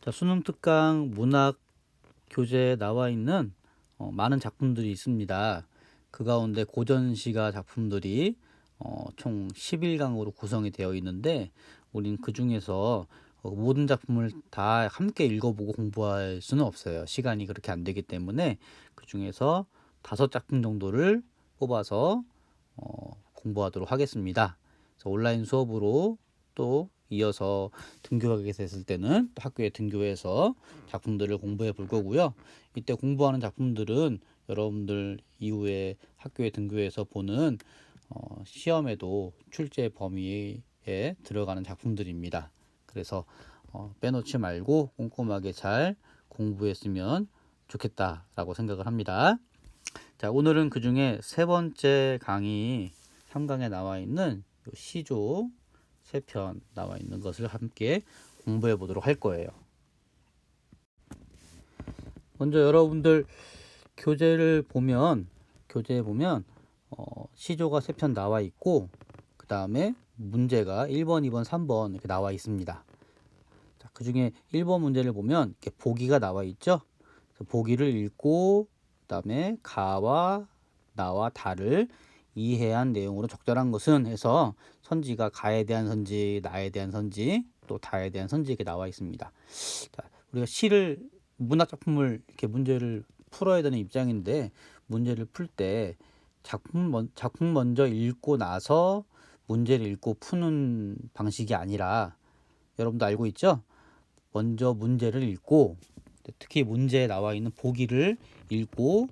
자, 수능 특강 문학 교재에 나와 있는 많은 작품들이 있습니다. 그 가운데 고전시가 작품들이 총 11강으로 구성이 되어 있는데 우린 그 중에서 모든 작품을 다 함께 읽어보고 공부할 수는 없어요. 시간이 그렇게 안 되기 때문에 그 중에서 5작품 정도를 뽑아서 공부하도록 하겠습니다. 그래서 온라인 수업으로 또 이어서 등교하게 됐을 때는 또 학교에 등교해서 작품들을 공부해 볼 거고요. 이때 공부하는 작품들은 여러분들 이후에 학교에 등교해서 보는 시험에도 출제 범위에 들어가는 작품들입니다. 그래서 빼놓지 말고 꼼꼼하게 잘 공부했으면 좋겠다라고 생각을 합니다. 자, 오늘은 그 중에 세 번째 강의 3강에 나와 있는 시조 3편 나와 있는 것을 함께 공부해 보도록 할 거예요. 먼저 여러분들 교재에 보면 시조가 3편 나와 있고 그 다음에 문제가 1번, 2번, 3번 이렇게 나와 있습니다. 자, 그 중에 1번 문제를 보면 이렇게 보기가 나와 있죠. 보기를 읽고 그 다음에 가와 나와 다를 이해한 내용으로 적절한 것은 해서 선지가 가에 대한 선지, 나에 대한 선지, 또 다에 대한 선지 이렇게 나와 있습니다. 자, 우리가 문학 작품을 이렇게 문제를 풀어야 되는 입장인데 문제를 풀 때 작품 먼저 읽고 나서 문제를 읽고 푸는 방식이 아니라 여러분도 알고 있죠? 먼저 문제를 읽고 특히 문제에 나와 있는 보기를 읽고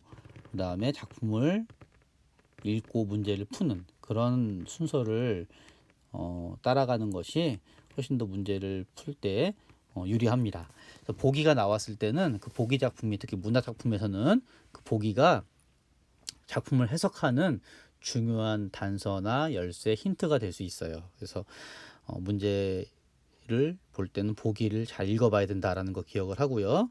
그 다음에 작품을 읽고 문제를 푸는 그런 순서를 따라가는 것이 훨씬 더 문제를 풀 때 유리합니다. 보기가 나왔을 때는 그 보기 작품이 특히 문학 작품에서는 그 보기가 작품을 해석하는 중요한 단서나 열쇠, 힌트가 될 수 있어요. 그래서 문제를 볼 때는 보기를 잘 읽어봐야 된다라는 거 기억을 하고요.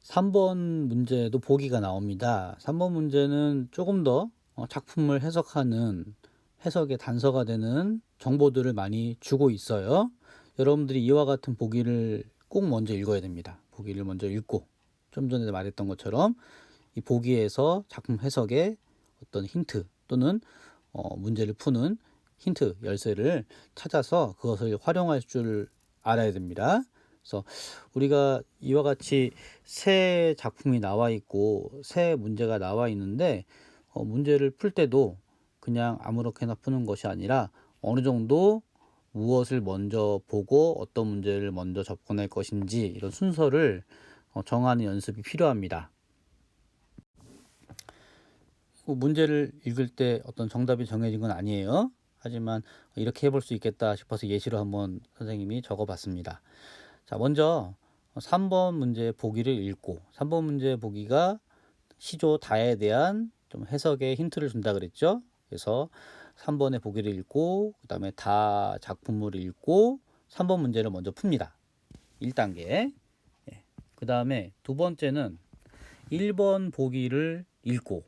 3번 문제도 보기가 나옵니다. 3번 문제는 조금 더 작품을 해석하는 해석의 단서가 되는 정보들을 많이 주고 있어요. 여러분들이 이와 같은 보기를 꼭 먼저 읽어야 됩니다. 보기를 먼저 읽고 좀 전에 말했던 것처럼 이 보기에서 작품 해석의 어떤 힌트 또는 문제를 푸는 힌트, 열쇠를 찾아서 그것을 활용할 줄 알아야 됩니다. 그래서 우리가 이와 같이 새 작품이 나와 있고 새 문제가 나와 있는데 문제를 풀 때도 그냥 아무렇게나 푸는 것이 아니라 어느 정도 무엇을 먼저 보고 어떤 문제를 먼저 접근할 것인지 이런 순서를 정하는 연습이 필요합니다. 문제를 읽을 때 어떤 정답이 정해진 건 아니에요. 하지만 이렇게 해볼 수 있겠다 싶어서 예시로 한번 선생님이 적어봤습니다. 자, 먼저 3번 문제 보기를 읽고 3번 문제 보기가 시조 다에 대한 좀 해석의 힌트를 준다 그랬죠. 그래서 3번의 보기를 읽고 그 다음에 다 작품을 읽고 3번 문제를 먼저 풉니다. 1단계. 그 다음에 두 번째는 1번 보기를 읽고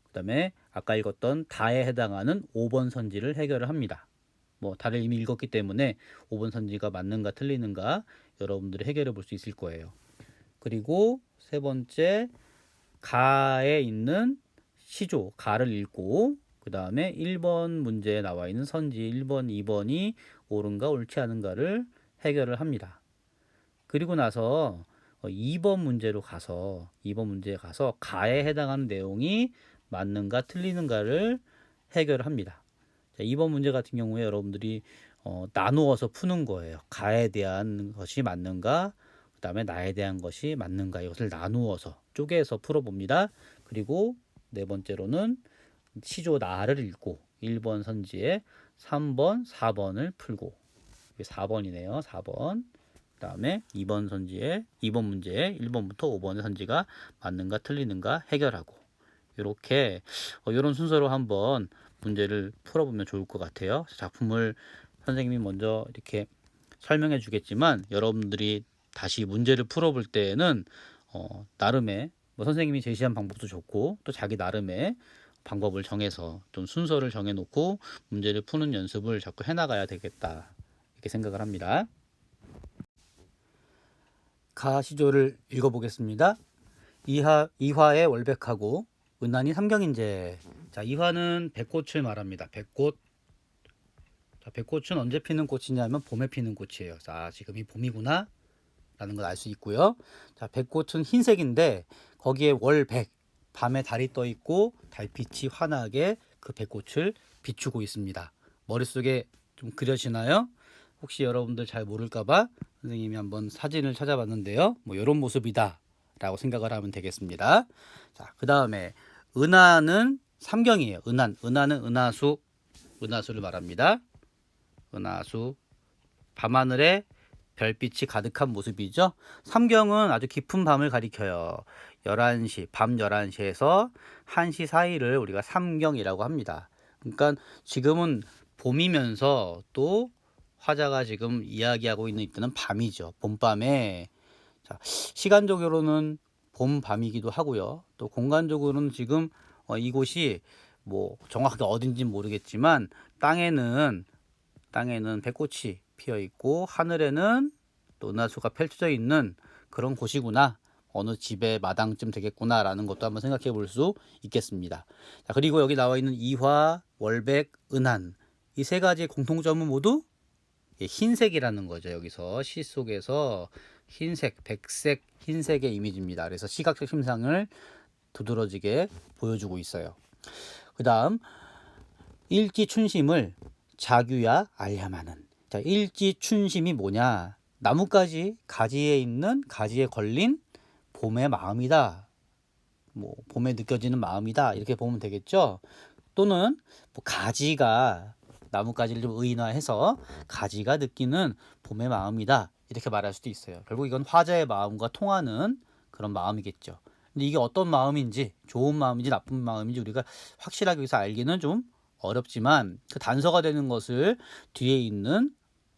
그 다음에 아까 읽었던 다에 해당하는 5번 선지를 해결을 합니다. 뭐 다를 이미 읽었기 때문에 5번 선지가 맞는가 틀리는가 여러분들이 해결해 볼 수 있을 거예요. 그리고 세 번째 가에 있는 시조 가를 읽고 그 다음에 1번 문제에 나와 있는 선지 1번, 2번이 옳은가 옳지 않은가를 해결을 합니다. 그리고 나서 2번 문제에 가서 가에 해당하는 내용이 맞는가 틀리는가를 해결을 합니다. 자, 2번 문제 같은 경우에 여러분들이 나누어서 푸는 거예요. 가에 대한 것이 맞는가, 그 다음에 나에 대한 것이 맞는가 이것을 나누어서 쪼개서 풀어봅니다. 그리고 네 번째로는 시조 나를 읽고 1번 선지에 3번, 4번을 풀고 이게 4번이네요. 4번. 그 다음에 2번 선지에 2번 문제에 1번부터 5번의 선지가 맞는가 틀리는가 해결하고 이렇게 이런 순서로 한번 문제를 풀어보면 좋을 것 같아요. 작품을 선생님이 먼저 이렇게 설명해 주겠지만 여러분들이 다시 문제를 풀어볼 때에는 나름의 뭐 선생님이 제시한 방법도 좋고 또 자기 나름의 방법을 정해서 좀 순서를 정해놓고 문제를 푸는 연습을 자꾸 해나가야 되겠다 이렇게 생각을 합니다. 가시조를 읽어보겠습니다. 이화의 월백하고 은난이 삼경인제. 자, 이화는 백꽃을 말합니다. 백꽃. 자, 백꽃은 언제 피는 꽃이냐면 봄에 피는 꽃이에요. 자, 지금이 봄이구나 라는 걸 알 수 있고요. 자, 백꽃은 흰색인데 거기에 월백, 밤에 달이 떠 있고 달빛이 환하게 그 백꽃을 비추고 있습니다. 머릿속에 좀 그려지나요? 혹시 여러분들 잘 모를까봐 선생님이 한번 사진을 찾아봤는데요. 뭐 이런 모습이다 라고 생각을 하면 되겠습니다. 자, 그 다음에 은하는 삼경이에요. 은하는 은하수를 말합니다. 은하수, 밤하늘에 별빛이 가득한 모습이죠. 삼경은 아주 깊은 밤을 가리켜요. 11시, 밤 11시에서 1시 사이를 우리가 삼경이라고 합니다. 그러니까 지금은 봄이면서 또 화자가 지금 이야기하고 있는 이때는 밤이죠. 봄밤에. 자, 시간적으로는 봄밤이기도 하고요. 또 공간적으로는 지금 이곳이 뭐 정확하게 어딘지 모르겠지만 땅에는 백꽃이 피어 있고 하늘에는 또 은하수가 펼쳐져 있는 그런 곳이구나. 어느 집의 마당쯤 되겠구나 라는 것도 한번 생각해 볼 수 있겠습니다. 자, 그리고 여기 나와 있는 이화, 월백, 은한, 이 세 가지의 공통점은 모두 흰색이라는 거죠. 여기서 시 속에서 흰색, 백색, 흰색의 이미지입니다. 그래서 시각적 심상을 두드러지게 보여주고 있어요. 그 다음 일지춘심을 자규야 알야마는. 자, 일지춘심이 뭐냐? 나뭇가지 가지에 있는, 가지에 걸린 봄의 마음이다. 뭐 봄에 느껴지는 마음이다. 이렇게 보면 되겠죠. 또는 뭐 가지가, 나뭇가지를 좀 의인화해서 가지가 느끼는 봄의 마음이다. 이렇게 말할 수도 있어요. 결국 이건 화자의 마음과 통하는 그런 마음이겠죠. 근데 이게 어떤 마음인지, 좋은 마음인지 나쁜 마음인지 우리가 확실하게 여기서 알기는 좀 어렵지만 그 단서가 되는 것을 뒤에 있는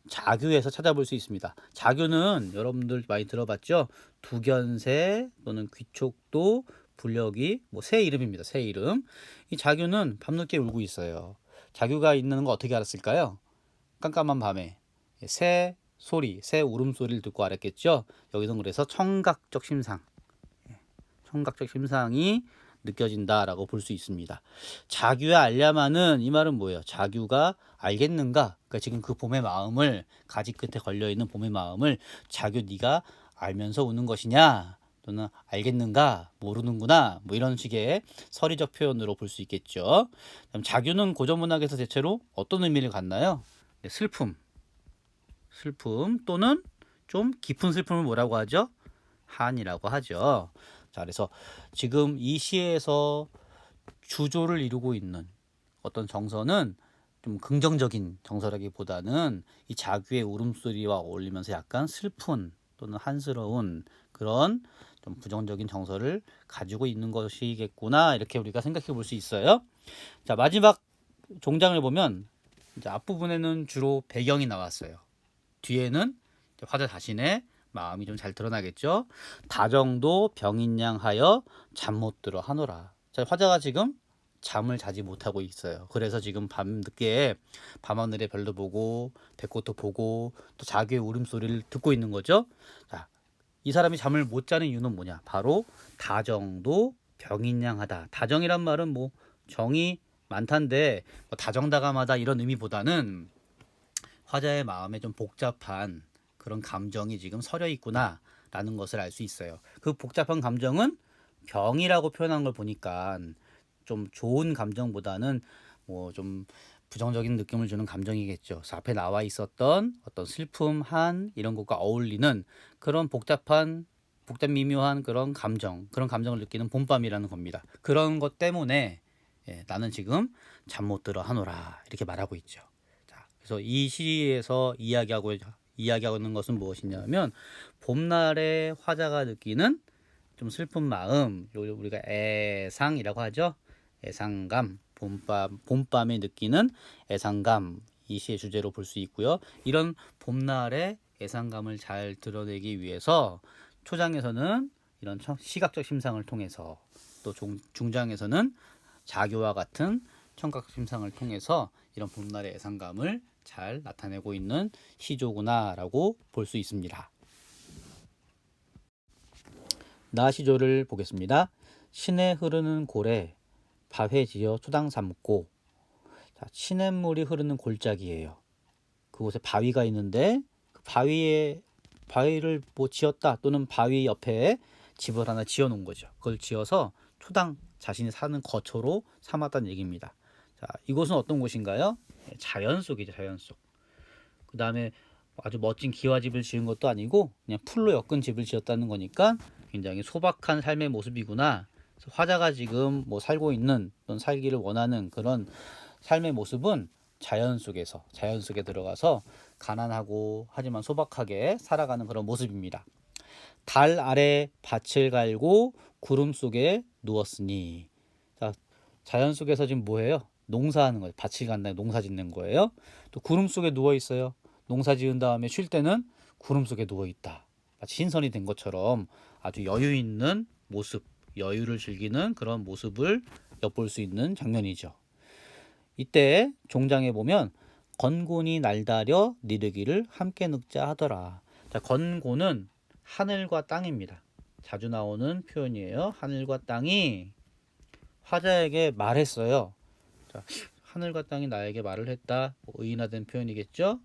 자규에서 찾아볼 수 있습니다. 자규는 여러분들 많이 들어봤죠? 두견새 또는 귀촉도, 불려기, 뭐 새 이름입니다. 새 이름. 이 자규는 밤늦게 울고 있어요. 자규가 있는 거 어떻게 알았을까요? 깜깜한 밤에 새 소리, 새 울음소리를 듣고 알았겠죠? 여기서 그래서 청각적 심상이 느껴진다라고 볼 수 있습니다. 자규야 알야마는, 이 말은 뭐예요? 자규가 알겠는가? 그러니까 지금 그 봄의 마음을, 가지 끝에 걸려있는 봄의 마음을 자규 네가 알면서 우는 것이냐? 또는 알겠는가? 모르는구나? 뭐 이런 식의 서리적 표현으로 볼 수 있겠죠. 그럼 자규는 고전문학에서 대체로 어떤 의미를 갖나요? 네, 슬픔 또는 좀 깊은 슬픔을 뭐라고 하죠? 한이라고 하죠. 자, 그래서 지금 이 시에서 주조를 이루고 있는 어떤 정서는 좀 긍정적인 정서라기보다는 이 자규의 울음소리와 어울리면서 약간 슬픈 또는 한스러운 그런 좀 부정적인 정서를 가지고 있는 것이겠구나, 이렇게 우리가 생각해 볼 수 있어요. 자, 마지막 종장을 보면 이제 앞부분에는 주로 배경이 나왔어요. 뒤에는 화자 자신의 마음이 좀 잘 드러나겠죠. 다정도 병인양하여 잠 못 들어 하노라. 자, 화자가 지금 잠을 자지 못하고 있어요. 그래서 지금 밤늦게 밤하늘에 별도 보고 백꽃도 보고 또 자기의 울음소리를 듣고 있는 거죠. 자, 이 사람이 잠을 못 자는 이유는 뭐냐? 바로 다정도 병인양하다. 다정이란 말은 뭐 정이 많단데 뭐 다정다감하다 이런 의미보다는 화자의 마음에 좀 복잡한 그런 감정이 지금 서려 있구나 라는 것을 알 수 있어요. 그 복잡한 감정은 병이라고 표현한 걸 보니까 좀 좋은 감정보다는 뭐 좀 부정적인 느낌을 주는 감정이겠죠. 그래서 앞에 나와 있었던 어떤 슬픔, 한 이런 것과 어울리는 그런 복잡 미묘한 그런 감정을 느끼는 봄밤이라는 겁니다. 그런 것 때문에 나는 지금 잠 못 들어 하노라 이렇게 말하고 있죠. 자, 그래서 이 시에서 이야기하는 것은 무엇이냐면 봄날에 화자가 느끼는 좀 슬픈 마음, 우리가 애상이라고 하죠. 애상감, 봄밤에 느끼는 애상감, 이 시의 주제로 볼 수 있고요. 이런 봄날의 애상감을 잘 드러내기 위해서 초장에서는 이런 시각적 심상을 통해서, 또 중장에서는 자교와 같은 청각 심상을 통해서 이런 봄날의 애상감을 잘 나타내고 있는 시조구나라고 볼 수 있습니다. 나시조를 보겠습니다. 시내 흐르는 골에 바회 지어 초당 삼고. 자, 시냇물이 흐르는 골짜기예요. 그곳에 바위가 있는데 그 바위를 뭐 지었다, 또는 바위 옆에 집을 하나 지어 놓은 거죠. 그걸 지어서 초당 자신이 사는 거처로 삼았다는 얘기입니다. 자, 이곳은 어떤 곳인가요? 자연 속이죠, 자연 속. 그 다음에 아주 멋진 기와집을 지은 것도 아니고 그냥 풀로 엮은 집을 지었다는 거니까 굉장히 소박한 삶의 모습이구나. 그래서 화자가 지금 뭐 살고 있는, 또는 살기를 원하는 그런 삶의 모습은 자연 속에 들어가서 가난하고 하지만 소박하게 살아가는 그런 모습입니다. 달 아래 밭을 갈고 구름 속에 누웠으니. 자, 자연 속에서 지금 뭐예요? 농사하는 거예요. 밭을 간다, 농사 짓는 거예요. 또 구름 속에 누워 있어요. 농사 지은 다음에 쉴 때는 구름 속에 누워 있다. 마치 신선이 된 것처럼 아주 여유 있는 모습, 여유를 즐기는 그런 모습을 엿볼 수 있는 장면이죠. 이때 종장에 보면 건곤이 날다려 니르기를 함께 늙자 하더라. 자, 건곤은 하늘과 땅입니다. 자주 나오는 표현이에요. 하늘과 땅이 화자에게 말했어요. 자, 하늘과 땅이 나에게 말을 했다. 의인화된 표현이겠죠.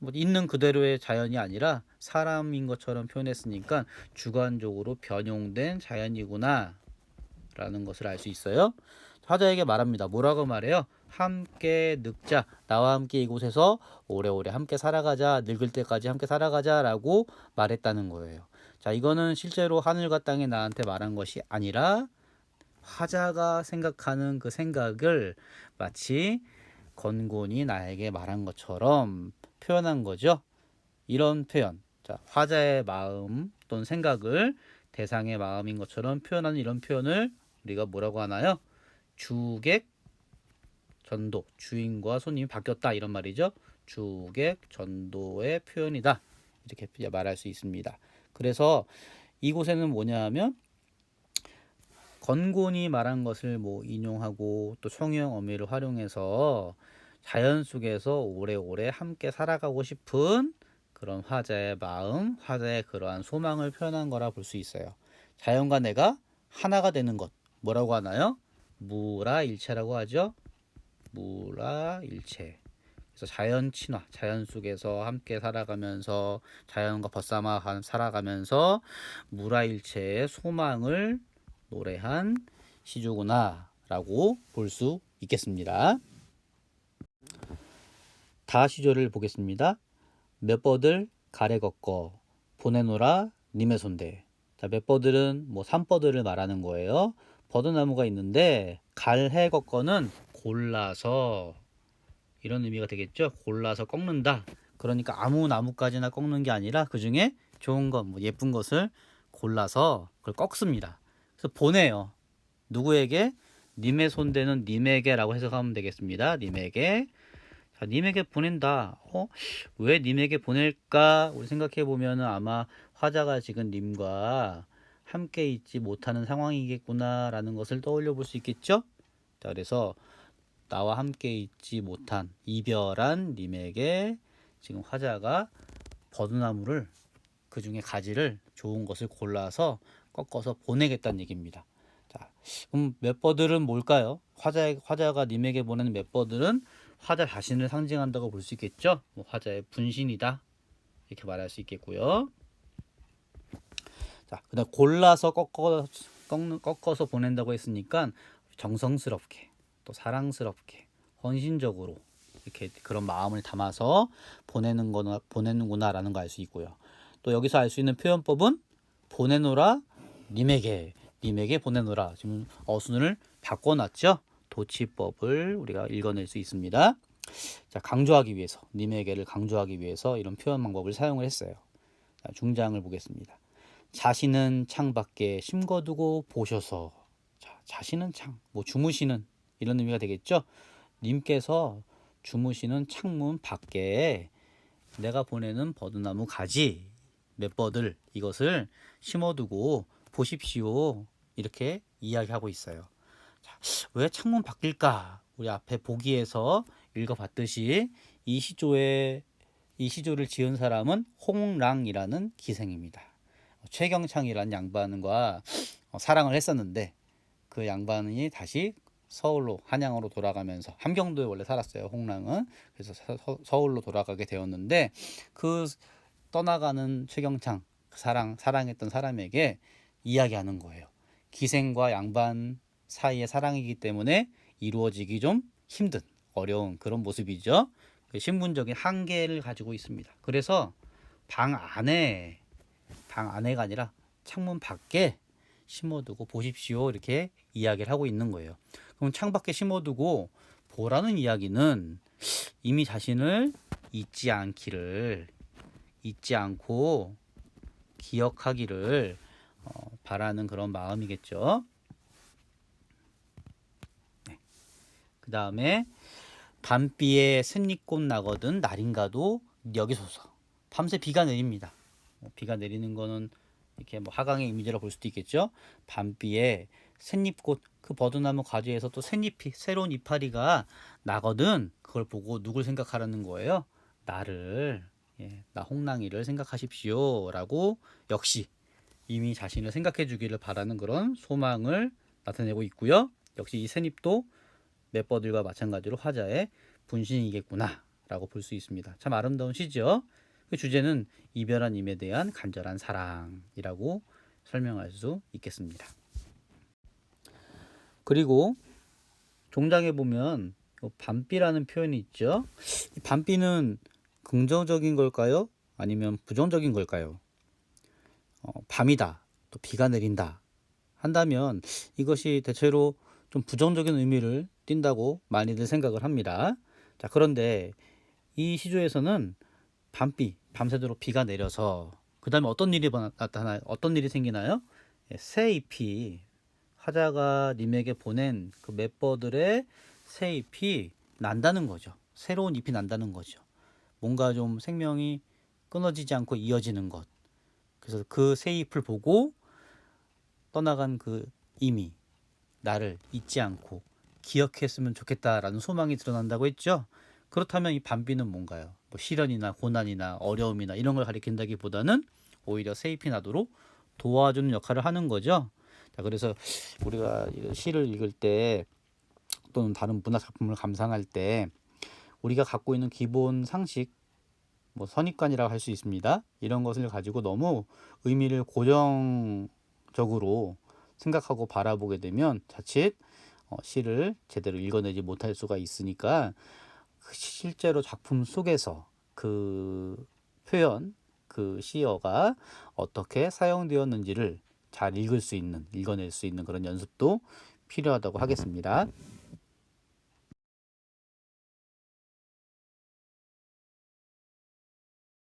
뭐 있는 그대로의 자연이 아니라 사람인 것처럼 표현했으니까 주관적으로 변용된 자연이구나 라는 것을 알 수 있어요. 화자에게 말합니다. 뭐라고 말해요? 함께 늙자. 나와 함께 이곳에서 오래오래 함께 살아가자. 늙을 때까지 함께 살아가자 라고 말했다는 거예요. 자, 이거는 실제로 하늘과 땅이 나한테 말한 것이 아니라 화자가 생각하는 그 생각을 마치 건곤이 나에게 말한 것처럼 표현한 거죠. 이런 표현, 자, 화자의 마음 또는 생각을 대상의 마음인 것처럼 표현하는 이런 표현을 우리가 뭐라고 하나요? 주객 전도, 주인과 손님이 바뀌었다, 이런 말이죠. 주객 전도의 표현이다, 이렇게 말할 수 있습니다. 그래서 이곳에는 뭐냐 하면 건곤이 말한 것을 뭐 인용하고 또 총형 어미를 활용해서 자연 속에서 오래오래 함께 살아가고 싶은 그런 화자의 마음, 화자의 그러한 소망을 표현한 거라 볼 수 있어요. 자연과 내가 하나가 되는 것, 뭐라고 하나요? 무라일체라고 하죠. 무라일체. 그래서 자연 친화, 자연 속에서 함께 살아가면서 자연과 벗삼아 살아가면서 무라일체의 소망을 노래한 시조구나 라고 볼 수 있겠습니다. 다시조를 보겠습니다. 몇 뻗을 가래 걷고 보내노라 님의 손대. 자, 몇 뻗을은 뭐 산뻗을을 말하는 거예요. 버드나무가 있는데 갈해 걷거는 골라서, 이런 의미가 되겠죠. 골라서 꺾는다. 그러니까 아무 나무까지나 꺾는 게 아니라 그 중에 좋은 것, 뭐 예쁜 것을 골라서 그걸 꺾습니다. 그래서 보내요. 누구에게? 님의 손대는 님에게라고 해석하면 되겠습니다. 님에게. 자, 님에게 보낸다. 왜 님에게 보낼까? 우리 생각해 보면은 아마 화자가 지금 님과 함께 있지 못하는 상황이겠구나라는 것을 떠올려 볼 수 있겠죠? 자, 그래서 나와 함께 있지 못한 이별한 님에게 지금 화자가 버드나무를, 그 중에 가지를 좋은 것을 골라서 꺾어서 보내겠다는 얘기입니다. 자, 그럼 맷버들은 뭘까요? 화자가 님에게 보내는 맷버들은 화자 자신을 상징한다고 볼 수 있겠죠. 뭐 화자의 분신이다, 이렇게 말할 수 있겠고요. 자, 그다음 골라서 꺾어서 보낸다고 했으니까 정성스럽게, 또 사랑스럽게, 헌신적으로 이렇게 그런 마음을 담아서 보내는구나라는 거 알 수 있고요. 또 여기서 알 수 있는 표현법은 보내노라 님에게 보내노라. 지금 어순을 바꿔놨죠. 도치법을 우리가 읽어낼 수 있습니다. 자, 강조하기 위해서, 님에게를 강조하기 위해서 이런 표현 방법을 사용을 했어요. 자, 중장을 보겠습니다. 자신은 창밖에 심거두고 보셔서. 자, 자신은 창, 뭐 주무시는, 이런 의미가 되겠죠. 님께서 주무시는 창문 밖에 내가 보내는 버드나무 가지 몇 버들, 이것을 심어두고 보십시오, 이렇게 이야기하고 있어요. 자, 왜 창문 밖일까? 우리 앞에 보기에서 읽어봤듯이 이 시조를 지은 사람은 홍랑이라는 기생입니다. 최경창이라는 양반과 사랑을 했었는데 그 양반이 다시 서울로 한양으로 돌아가면서 함경도에 원래 살았어요. 홍랑은. 그래서 서울로 돌아가게 되었는데 그 떠나가는 최경창 사랑했던 사람에게 이야기하는 거예요. 기생과 양반 사이의 사랑이기 때문에 이루어지기 좀 힘든 어려운 그런 모습이죠. 신분적인 한계를 가지고 있습니다. 그래서 방 안에가 아니라 창문 밖에 심어두고 보십시오 이렇게 이야기를 하고 있는 거예요. 그럼 창밖에 심어두고 보라는 이야기는 이미 자신을 잊지 않고 기억하기를 바라는 그런 마음이겠죠. 네. 그 다음에 밤비에 샌잎꽃 나거든 날인가도 여기소서. 밤새 비가 내립니다. 비가 내리는 거는 이렇게 뭐 하강의 이미지로 볼 수도 있겠죠. 밤비에 샌잎꽃 그 버드나무 가지에서 또 샌잎이 새로운 이파리가 나거든. 그걸 보고 누굴 생각하라는 거예요? 나를 나 홍랑이를 생각하십시오 라고 역시 이미 자신을 생각해 주기를 바라는 그런 소망을 나타내고 있고요. 역시 이 샌잎도 맷버들과 마찬가지로 화자의 분신이겠구나 라고 볼 수 있습니다. 참 아름다운 시죠. 그 주제는 이별한 임에 대한 간절한 사랑이라고 설명할 수 있겠습니다. 그리고 종장에 보면 밤비라는 표현이 있죠. 이 밤비는 긍정적인 걸까요? 아니면 부정적인 걸까요? 밤이다, 또 비가 내린다 한다면 이것이 대체로 좀 부정적인 의미를 띈다고 많이들 생각을 합니다. 자, 그런데 이 시조에서는 밤새도록 비가 내려서 그 다음에 어떤 일이 생기나요? 새 잎이 화자가 님에게 보낸 그 맷버들의 새 잎이 난다는 거죠. 새로운 잎이 난다는 거죠. 뭔가 좀 생명이 끊어지지 않고 이어지는 것. 그래서 그 새 잎을 보고 떠나간 그 이미 나를 잊지 않고 기억했으면 좋겠다라는 소망이 드러난다고 했죠. 그렇다면 이 밤비는 뭔가요? 뭐 시련이나 고난이나 어려움이나 이런 걸 가리킨다기보다는 오히려 새 잎이 나도록 도와주는 역할을 하는 거죠. 자, 그래서 우리가 시를 읽을 때 또는 다른 문학 작품을 감상할 때 우리가 갖고 있는 기본 상식, 뭐 선입관이라고 할 수 있습니다. 이런 것을 가지고 너무 의미를 고정적으로 생각하고 바라보게 되면 자칫 시를 제대로 읽어내지 못할 수가 있으니까 실제로 작품 속에서 그 표현, 그 시어가 어떻게 사용되었는지를 잘 읽어낼 수 있는 그런 연습도 필요하다고 하겠습니다.